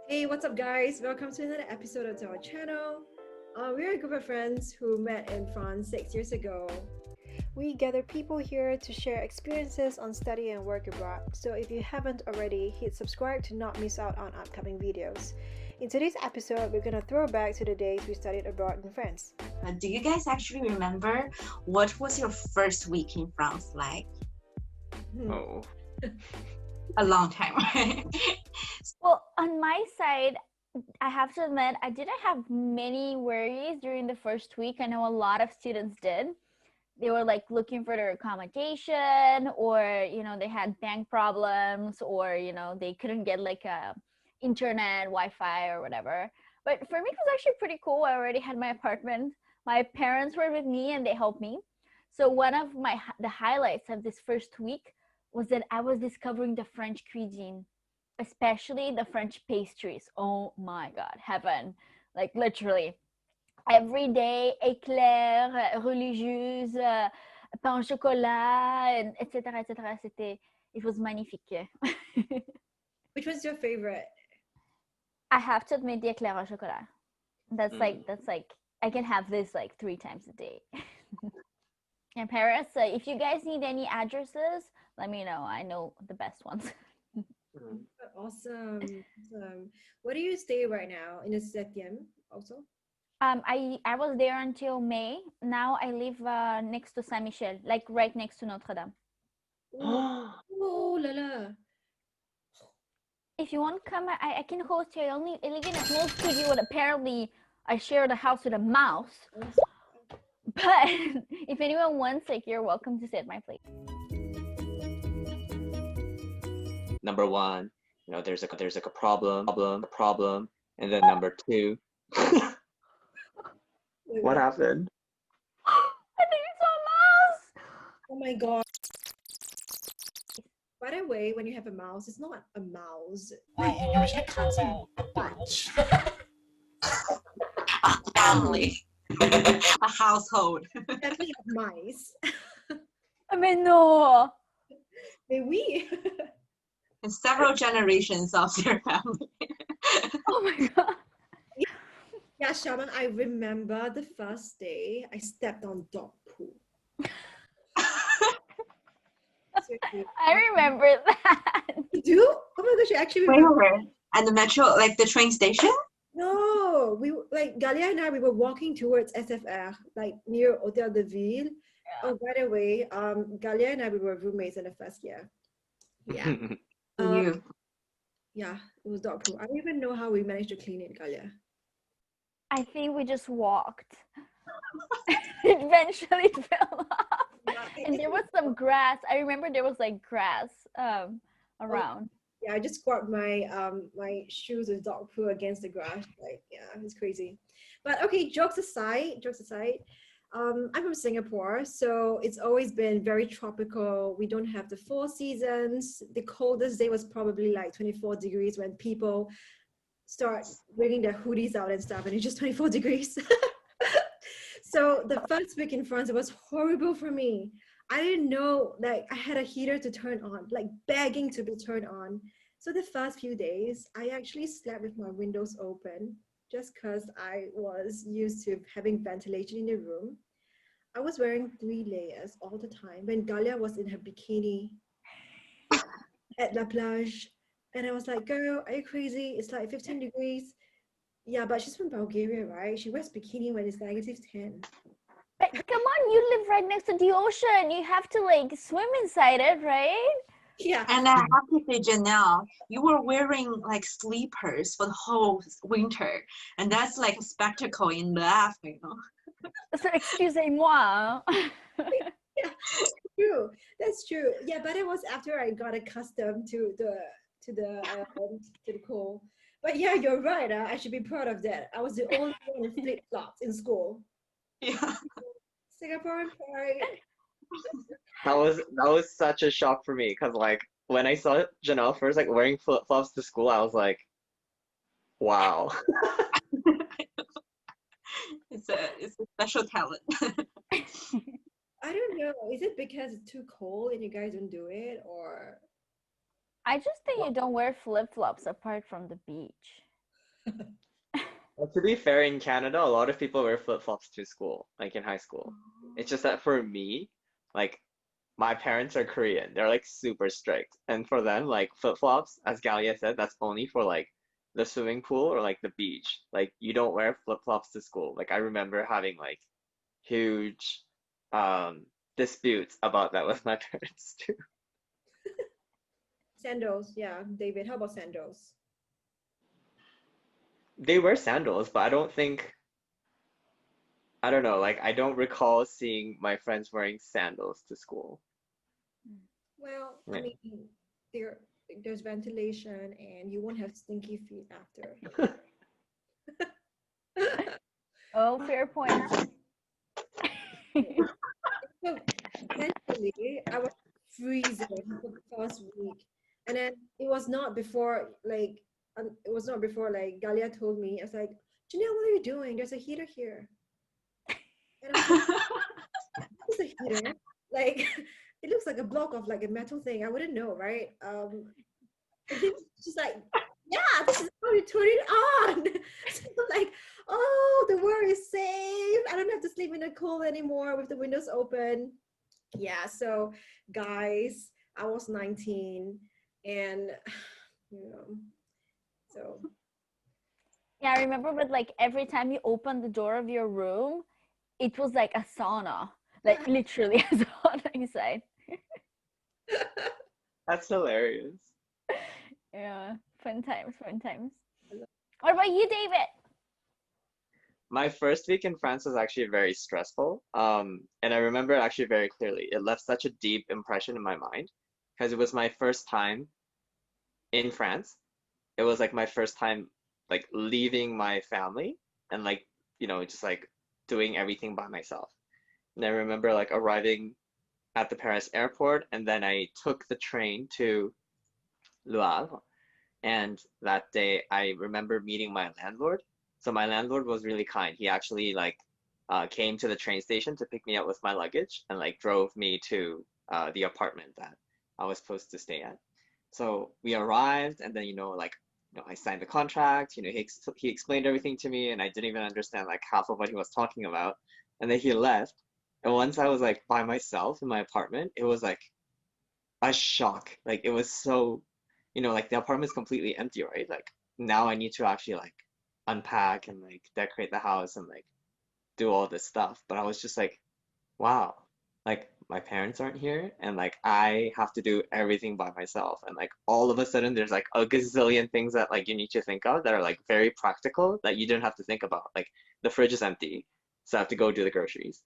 Hey, what's up, guys? Welcome to another episode of our channel. We're a group of friends who met in France 6 years ago. We gather people here to share experiences on study and work abroad. So if you haven't already, hit subscribe to not miss out on upcoming videos. In today's episode, we're gonna throw back to the days we studied abroad in France. Do you guys actually remember what was your first week in France like? Oh. A long time, right? Well, on my side, I have to admit, I didn't have many worries during the first week. I know a lot of students did. They were like looking for their accommodation, or they had bank problems, or they couldn't get like a internet, Wi-Fi, or whatever. But for me, it was actually pretty cool. I already had my apartment. My parents were with me, and they helped me. So one of the highlights of this first week was that I was discovering the French cuisine, especially the French pastries. Oh my God, heaven. Like literally every day, éclairs, religieuses, pain au chocolat, and etc., etc. It was magnifique. Which was your favorite? I have to admit the éclairs au chocolat. That's like I can have this like 3 times a day. And Paris, if you guys need any addresses, let me know. I know the best ones. Awesome. Where do you stay right now? In the 7e also? I was there until May. Now I live next to Saint Michel, like right next to Notre Dame. Oh la la. If you want to come, I can host you. I live in a small studio, and apparently I share the house with a mouse. But if anyone wants, like, you're welcome to sit at my place. Number one, there's like a problem, and then number two. What happened? I think it's a mouse. Oh my God. By the way, when you have a mouse, it's not a mouse. A bunch. A family, a household. Family of mice. I mean, no. Mais oui. And several generations of their family. Oh my God. Yeah, Shaman, I remember the first day I stepped on dog poo. I remember that. You do? Oh my gosh, you actually Where? remember? At the metro, like the train station? No, Gallya and I, we were walking towards SFR, like near Hotel de Ville. Yeah. Oh, by the way, Gallya and I, we were roommates in the first year. Yeah. You. Yeah, it was dog poo. I don't even know how we managed to clean it, Gallya. I think we just walked. It eventually fell off. And there was some grass. I remember there was like grass around. Yeah, I just squat my my shoes with dog poo against the grass. Like, yeah, it's crazy. But okay, jokes aside, I'm from Singapore, so it's always been very tropical. We don't have the 4 seasons. The coldest day was probably like 24 degrees when people start bringing their hoodies out and stuff, and it's just 24 degrees. So the first week in France, it was horrible for me. I didn't know, like, I had a heater to turn on, like begging to be turned on. So the first few days, I actually slept with my windows open just because I was used to having ventilation in the room. I was wearing 3 layers all the time when Gallya was in her bikini at La Plage. And I was like, girl, are you crazy? It's like 15 degrees. Yeah, but she's from Bulgaria, right? She wears bikini when it's -10. But come on, you live right next to the ocean. You have to like swim inside it, right? Yeah. And I have to say, Jenell, you were wearing like sleepers for the whole winter. And that's like a spectacle in the So excusez-moi. Yeah, true. That's true. Yeah, but it was after I got accustomed to the cold. But yeah, you're right. I should be proud of that. I was the only one in flip-flops in school. Yeah. Singaporean pride. That was such a shock for me because like when I saw Jenell first like wearing flip-flops to school, I was like, wow. It's a special talent. I don't know. Is it because it's too cold and you guys don't do it, or? I just think you don't wear flip-flops apart from the beach. Well, to be fair, in Canada, a lot of people wear flip-flops to school, like in high school. It's just that for me, like my parents are Korean. They're like super strict. And for them, like flip-flops, as Gallya said, that's only for like the swimming pool or like the beach. Like you don't wear flip-flops to school. Like I remember having like huge disputes about that with my parents too. Sandals, yeah. David, how about sandals? They wear sandals, but I don't know, like I don't recall seeing my friends wearing sandals to school. Well, I Yeah. mean, there there's ventilation and you won't have stinky feet after. Oh, fair point. So eventually, I was freezing for the first week, and then it was not before like Galia told me. I was like, Janelle, what are you doing? There's a heater here, and I was like, what's a heater? Like, it looks like a block of like a metal thing. I wouldn't know, right? And then she's like, yeah, this is how you turn it on. So I'm like, oh, the world is safe. I don't have to sleep in the cold anymore with the windows open. Yeah, so guys, I was 19 and you know, so Yeah, I remember, but like every time you open the door of your room, it was like a sauna, like literally a sauna inside. That's hilarious. Yeah, fun times, fun times. What about you, David? My first week in France was actually very stressful. And I remember it actually very clearly. It left such a deep impression in my mind because it was my first time in France. It was like my first time like leaving my family and like, just like doing everything by myself. And I remember like arriving at the Paris airport and then I took the train to Le Havre. And that day I remember meeting my landlord. So my landlord was really kind. He actually like came to the train station to pick me up with my luggage and like drove me to the apartment that I was supposed to stay at. So we arrived and then like I signed the contract, he explained everything to me and I didn't even understand like half of what he was talking about. And then he left. And once I was like by myself in my apartment, it was like a shock. Like it was so, like the apartment's completely empty, right? Like now I need to actually like unpack and like decorate the house and like do all this stuff. But I was just like, wow, like my parents aren't here and like I have to do everything by myself. And like all of a sudden there's like a gazillion things that like you need to think of that are like very practical that you didn't have to think about. Like the fridge is empty, so I have to go do the groceries.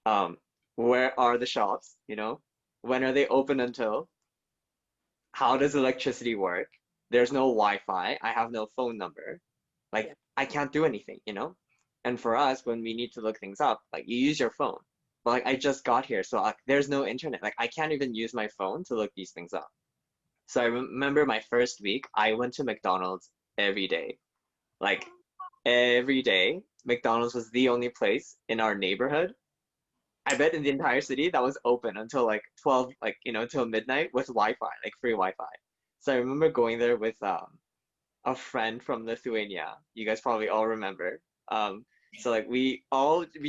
Um, where are the shops, When are they open until? How does electricity work? There's no Wi-Fi. I have no phone number. yeah. Like I can't do anything. And for us, when we need to look things up, like you use your phone. But like I just got here, so like there's no internet. Like I can't even use my phone to look these things up. So I remember my first week, I went to McDonald's every day. Like every day, McDonald's was the only place in our neighborhood. I bet in the entire city that was open until like 12, like, until midnight with Wi-Fi, like free Wi-Fi. So I remember going there with a friend from Lithuania. You guys probably all remember. So like we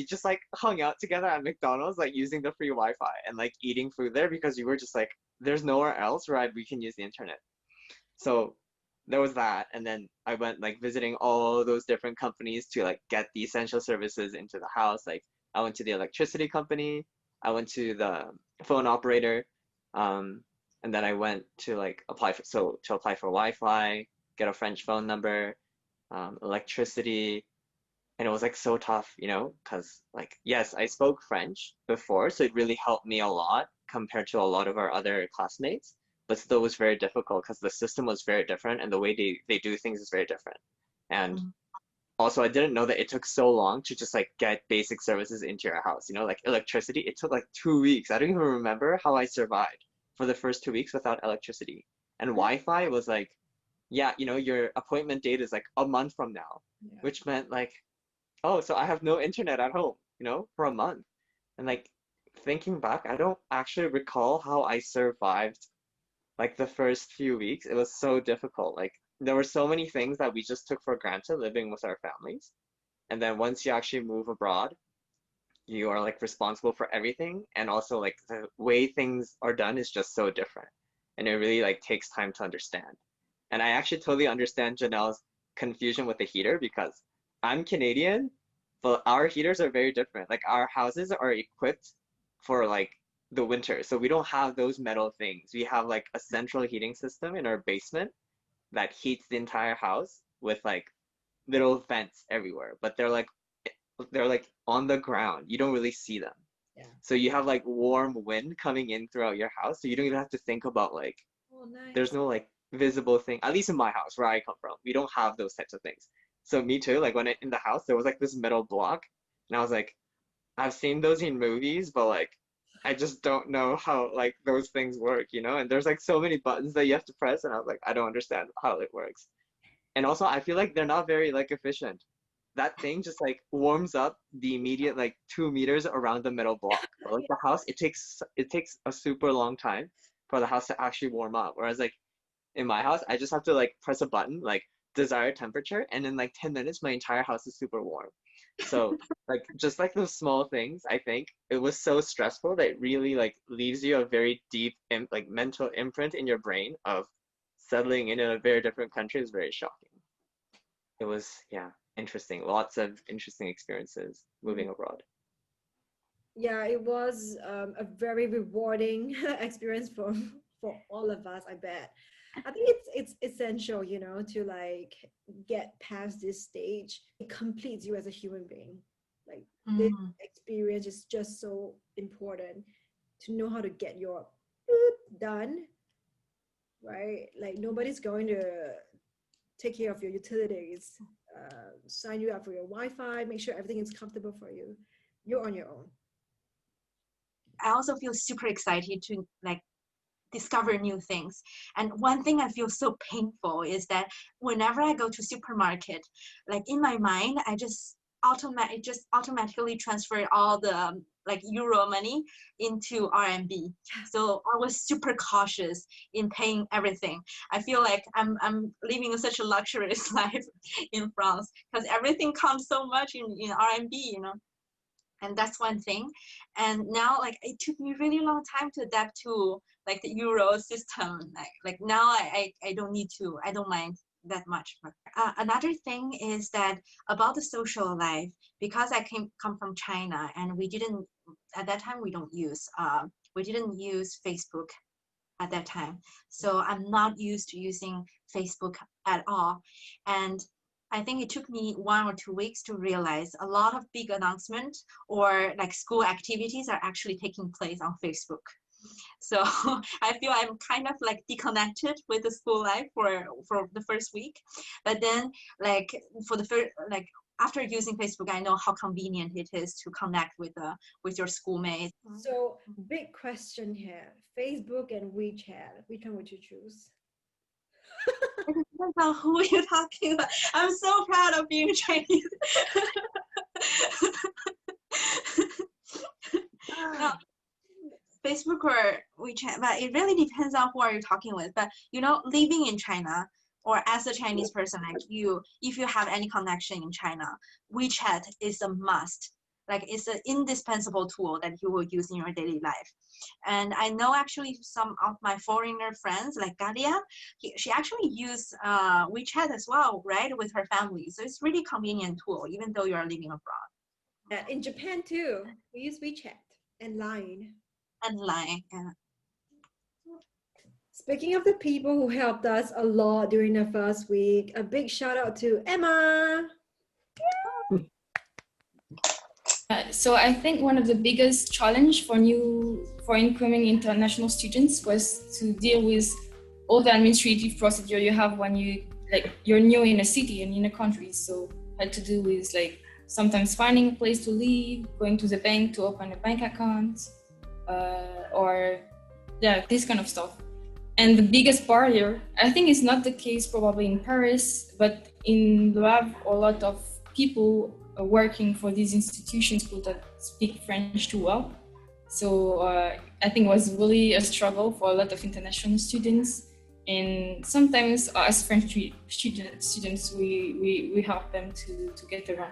just like hung out together at McDonald's, like using the free Wi-Fi and like eating food there because we were just like, there's nowhere else where we can use the internet. So there was that, and then I went like visiting all those different companies to like get the essential services into the house. Like I went to the electricity company, I went to the phone operator, um, and then I went to like apply for Wi-Fi, get a French phone number, electricity, and it was like so tough, because like yes, I spoke French before, so it really helped me a lot compared to a lot of our other classmates, but still was very difficult because the system was very different and the way they do things is very different. And also I didn't know that it took so long to just like get basic services into your house, like electricity, it took like 2 weeks. I don't even remember how I survived for the first 2 weeks without electricity. And Wi-Fi was like, yeah, your appointment date is like a month from now, Yeah. which meant like, oh, so I have no internet at home, for a month. And like thinking back, I don't actually recall how I survived like the first few weeks. It was so difficult. Like there were so many things that we just took for granted living with our families. And then once you actually move abroad, you are like responsible for everything. And also like the way things are done is just so different. And it really like takes time to understand. And I actually totally understand Janelle's confusion with the heater because I'm Canadian, but our heaters are very different. Like our houses are equipped for like the winter. So we don't have those metal things. We have like a central heating system in our basement that heats the entire house with like little vents everywhere, but they're like on the ground. You don't really see them. Yeah. So you have like warm wind coming in throughout your house. So you don't even have to think about like Oh, nice. there's no like visible thing, at least in my house where I come from. We don't have those types of things. So me too, like when in the house there was like this metal block and I was like, I've seen those in movies, but like I just don't know how like those things work, you know? And there's like so many buttons that you have to press and I was like, I don't understand how it works. And also I feel like they're not very like efficient. That thing just like warms up the immediate like 2 meters around the metal block. But like the house, it takes a super long time for the house to actually warm up. Whereas like in my house, I just have to like press a button, like desired temperature, and in like 10 minutes, my entire house is super warm. So like just like those small things, I think it was so stressful that it really like leaves you a very deep like mental imprint in your brain of settling in a very different country is very shocking. It was, yeah, interesting. Lots of interesting experiences moving abroad. Yeah, it was a very rewarding experience for all of us, I bet. I think it's essential, you know, to like get past this stage. It completes you as a human being. Like this experience is just so important to know how to get your done, right? Like nobody's going to take care of your utilities, sign you up for your Wi-Fi, make sure everything is comfortable for you. You're on your own. I also feel super excited to like discover new things. And one thing I feel so painful is that whenever I go to supermarket, like in my mind, I just automatically transfer all the like euro money into RMB. So I was super cautious in paying everything. I feel like I'm living such a luxurious life in France because everything comes so much in RMB, you know. And that's one thing. And now like it took me really long time to adapt to like the euro system. Like now I don't mind that much. Another thing is that about the social life, because I come from China and we didn't at that time we didn't use Facebook at that time. So I'm not used to using Facebook at all. And I think it took me 1 or 2 weeks to realize a lot of big announcements or like school activities are actually taking place on Facebook. So I feel I'm kind of like disconnected with the school life for the first week. But then like for the first, like after using Facebook, I know how convenient it is to connect with your schoolmates. So big question here, Facebook and WeChat, which one would you choose? It depends on who you're talking about. I'm so proud of being Chinese. No, Facebook or WeChat, but it really depends on who are you talking with. But you know, living in China or as a Chinese person like you, if you have any connection in China, WeChat is a must. Like it's an indispensable tool that you will use in your daily life. And I know actually some of my foreigner friends like Gallya, she actually use WeChat as well, right, with her family. So it's really convenient tool, even though you are living abroad. Yeah, in Japan too, we use WeChat and Line. And Line. Speaking of the people who helped us a lot during the first week, a big shout out to Emma. So I think one of the biggest challenge for incoming international students was to deal with all the administrative procedure you have when you're new in a city and in a country. So had to do with like sometimes finding a place to live, going to the bank to open a bank account, or this kind of stuff. And the biggest barrier, I think, is not the case probably in Paris, but in Le Havre, a lot of people working for these institutions who don't speak French too well. So I think it was really a struggle for a lot of international students. And sometimes as French students, we help them to get around.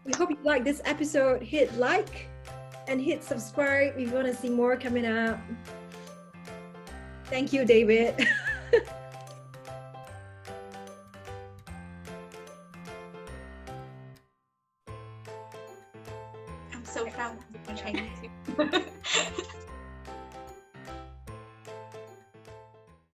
We hope you like this episode. Hit like and hit subscribe if you want to see more coming up. Thank you, David. I'm so proud of my Chinese.